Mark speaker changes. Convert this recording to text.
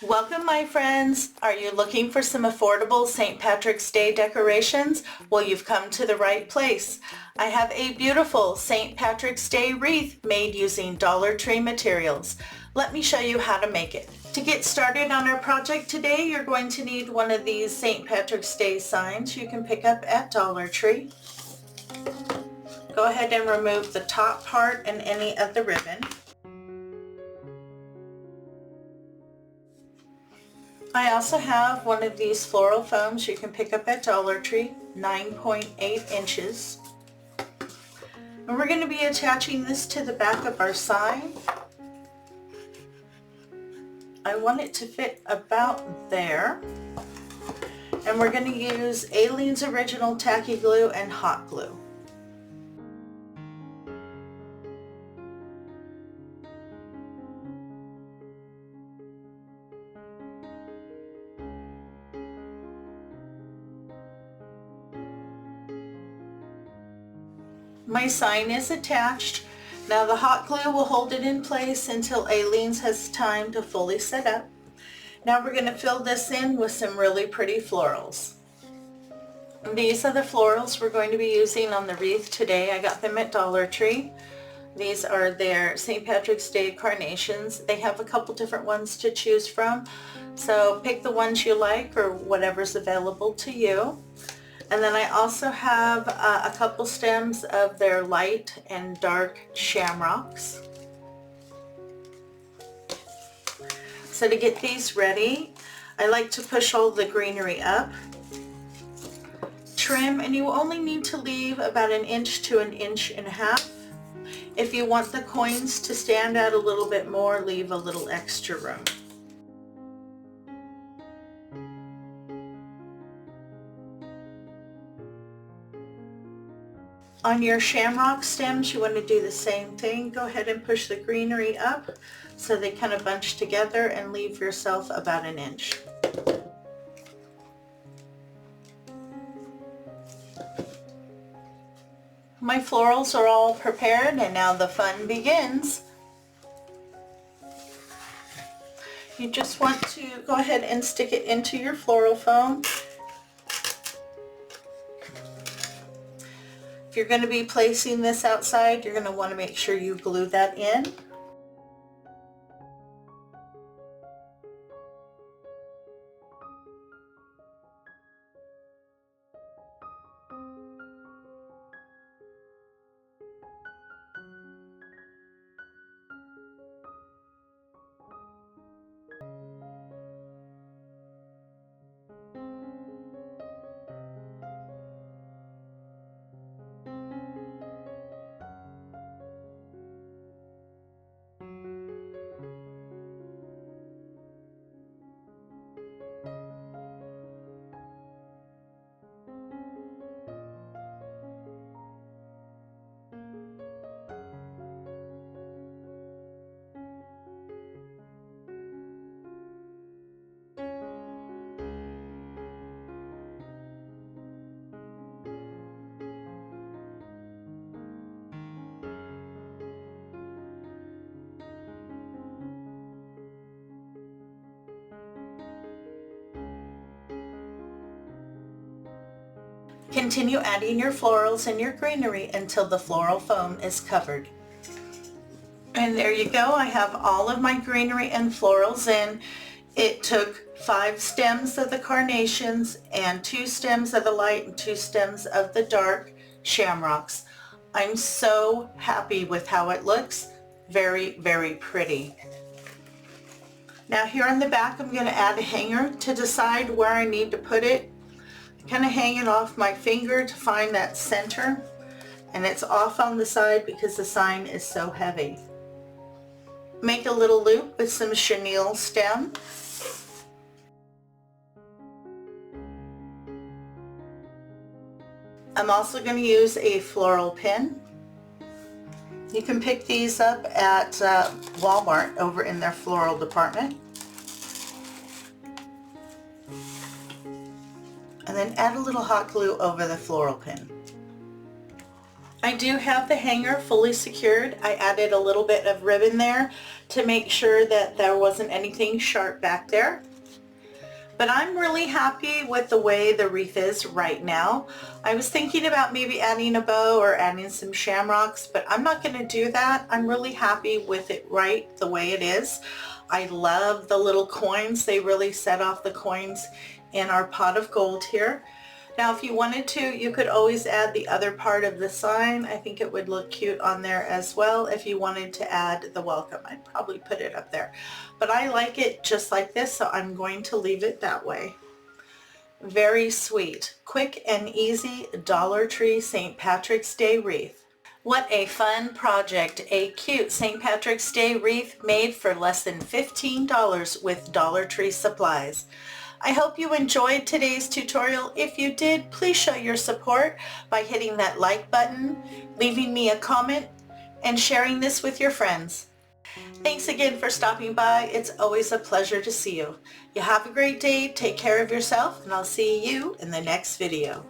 Speaker 1: Welcome, my friends. Are you looking for some affordable St. Patrick's Day decorations? Well, you've come to the right place. I have a beautiful St. Patrick's Day wreath made using Dollar Tree materials. Let me show you how to make it. To get started on our project today, you're going to need one of these St. Patrick's Day signs you can pick up at Dollar Tree. Go ahead and remove the top part and any of the ribbon. I also have one of these floral foams you can pick up at Dollar Tree, 9.8 inches. And we're going to be attaching this to the back of our sign. I want it to fit about there. And we're going to use Aleene's Original Tacky Glue and hot glue. My sign is attached. Now the hot glue will hold it in place until Aleene's has time to fully set up. Now we're going to fill this in with some really pretty florals. These are the florals we're going to be using on the wreath today. I got them at Dollar Tree. These are their St. Patrick's Day carnations. They have a couple different ones to choose from, so pick the ones you like or whatever's available to you. And then I also have a couple stems of their light and dark shamrocks. So to get these ready, I like to push all the greenery up, trim, and you only need to leave about 1 inch to 1.5 inches. If you want the coins to stand out a little bit more, leave a little extra room. On your shamrock stems, you want to do the same thing. Go ahead and push the greenery up so they kind of bunch together and leave yourself about 1 inch. My florals are all prepared and now the fun begins. You just want to go ahead and stick it into your floral foam. If you're going to be placing this outside, you're going to want to make sure you glue that in. Continue adding your florals and your greenery until the floral foam is covered. And there you go. I have all of my greenery and florals in. It took 5 stems of the carnations and 2 stems of the light and 2 stems of the dark shamrocks. I'm so happy with how it looks. Very, very pretty. Now here on the back, I'm going to add a hanger to decide where I need to put it. Kind of hang it off my finger to find that center, and it's off on the side because the sign is so heavy. Make a little loop with some chenille stem. I'm also going to use a floral pin. You can pick these up at Walmart over in their floral department. And then add a little hot glue over the floral pin. I do have the hanger fully secured. I added a little bit of ribbon there to make sure that there wasn't anything sharp back there. But I'm really happy with the way the wreath is right now. I was thinking about maybe adding a bow or adding some shamrocks, but I'm not going to do that. I'm really happy with it right the way it is. I love the little coins. They really set off the coins in our pot of gold here. Now if you wanted to, you could always add the other part of the sign. I think it would look cute on there as well. If you wanted to add the welcome, I'd probably put it up there. But I like it just like this, so I'm going to leave it that way. Very sweet. Quick and easy Dollar Tree St. Patrick's Day wreath. What a fun project. A cute St. Patrick's Day wreath made for less than $15 with Dollar Tree supplies. I hope you enjoyed today's tutorial. If you did, please show your support by hitting that like button, leaving me a comment, and sharing this with your friends. Thanks again for stopping by. It's always a pleasure to see you. You have a great day, take care of yourself, and I'll see you in the next video.